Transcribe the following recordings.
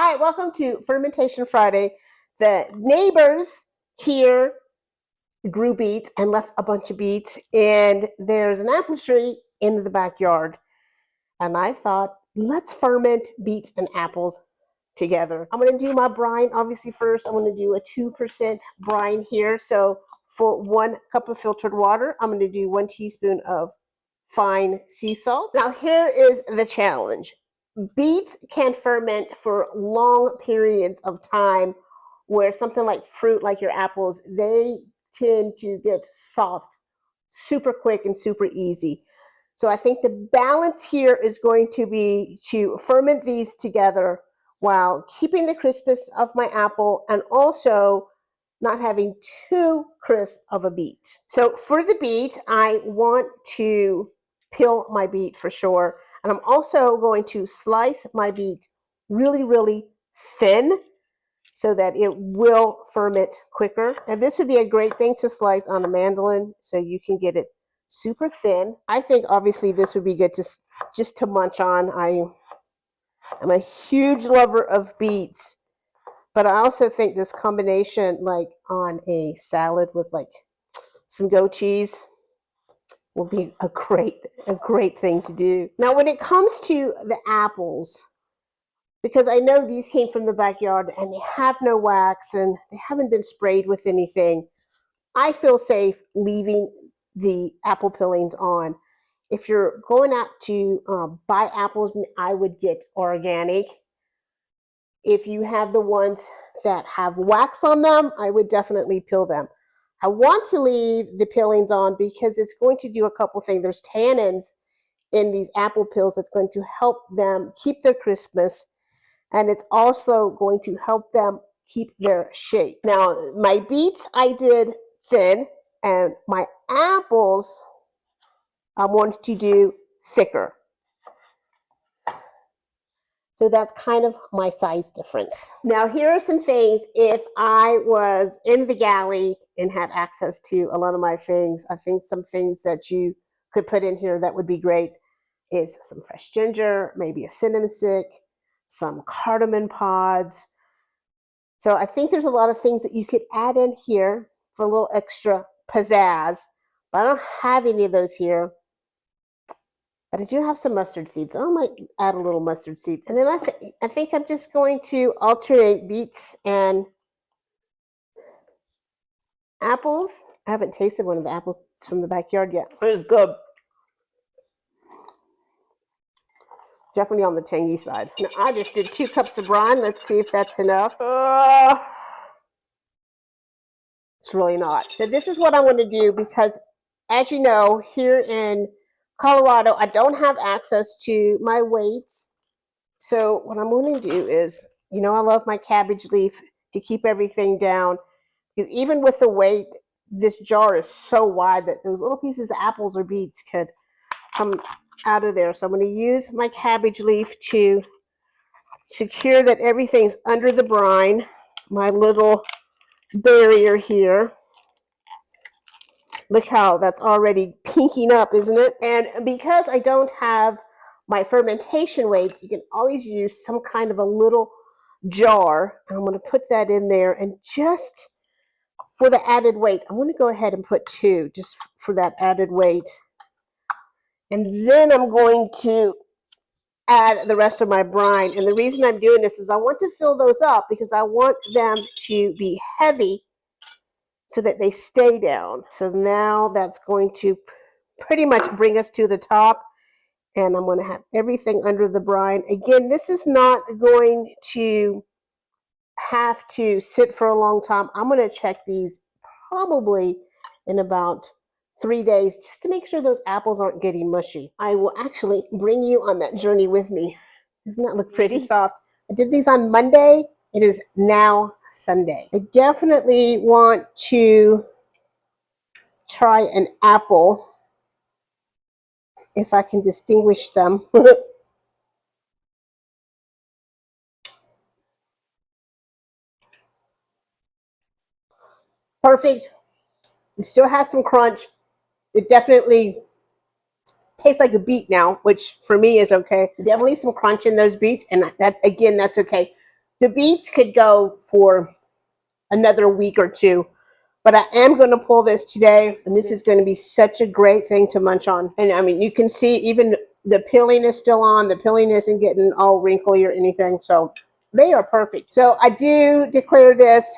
Hi, welcome to Fermentation Friday. The neighbors here grew beets and left a bunch of beets, and there's an apple tree in the backyard. And I thought, let's ferment beets and apples together. I'm going to do my brine. Obviously, first, I'm going to do a 2% brine here. So for 1 cup of filtered water, I'm going to do 1 teaspoon of fine sea salt. Now, here is the challenge. Beets can ferment for long periods of time, where something like fruit, like your apples, they tend to get soft super quick and super easy. So I think the balance here is going to be to ferment these together while keeping the crispness of my apple and also not having too crisp of a beet. So for the beet, I want to peel my beet for sure. And I'm also going to slice my beet really, really thin so that it will ferment quicker. And this would be a great thing to slice on a mandolin so you can get it super thin. I think obviously this would be good to just to munch on. I'm a huge lover of beets, but I also think this combination, like on a salad with like some goat cheese, will be a great thing to do. Now, when it comes to the apples, because I know these came from the backyard and they have no wax and they haven't been sprayed with anything, I feel safe leaving the apple peelings on. If you're going out to buy apples, I would get organic. If you have the ones that have wax on them, I would definitely peel them. I want to leave the peelings on because it's going to do a couple things. There's tannins in these apple peels that's going to help them keep their crispness, and it's also going to help them keep their shape. Now, my beets I did thin, and my apples I wanted to do thicker. So that's kind of my size difference. Now, here are some things. If I was in the galley and had access to a lot of my things, I think some things that you could put in here that would be great is some fresh ginger, maybe a cinnamon stick, some cardamom pods. So I think there's a lot of things that you could add in here for a little extra pizzazz, but I don't have any of those here. But I do have some mustard seeds. I might add a little mustard seeds. And then I think I'm just going to alternate beets and apples. I haven't tasted one of the apples from the backyard yet. It is good. Definitely on the tangy side. Now, I just did 2 cups of brine. Let's see if that's enough. It's really not. So this is what I want to do because, as you know, here in Colorado, I don't have access to my weights. So what I'm going to do is, I love my cabbage leaf to keep everything down. Because even with the weight, this jar is so wide that those little pieces of apples or beets could come out of there. So I'm going to use my cabbage leaf to secure that everything's under the brine, my little barrier here. Look how that's already pinking up, isn't it? And because I don't have my fermentation weights, you can always use some kind of a little jar. I'm going to put that in there, and just for the added weight, I'm going to go ahead and put 2 just for that added weight. And then I'm going to add the rest of my brine. And the reason I'm doing this is I want to fill those up because I want them to be heavy so that they stay down. So now that's going to pretty much bring us to the top. And I'm going to have everything under the brine. Again, this is not going to have to sit for a long time. I'm going to check these probably in about 3 days just to make sure those apples aren't getting mushy. I will actually bring you on that journey with me. Doesn't that look pretty soft? I did these on Monday. It is now Sunday. I definitely want to try an apple if I can distinguish them. Perfect. It still has some crunch. It definitely tastes like a beet now, which for me is okay. Definitely some crunch in those beets, and that's okay. The beets could go for another week or two, but I am going to pull this today, and this is going to be such a great thing to munch on. And I mean, you can see even the peeling is still on. The peeling isn't getting all wrinkly or anything, so they are perfect. So I do declare this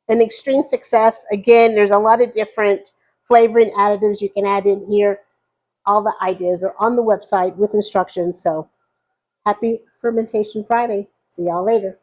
an extreme success. Again, there's a lot of different flavoring additives you can add in here. All the ideas are on the website with instructions. So happy Fermentation Friday. See y'all later.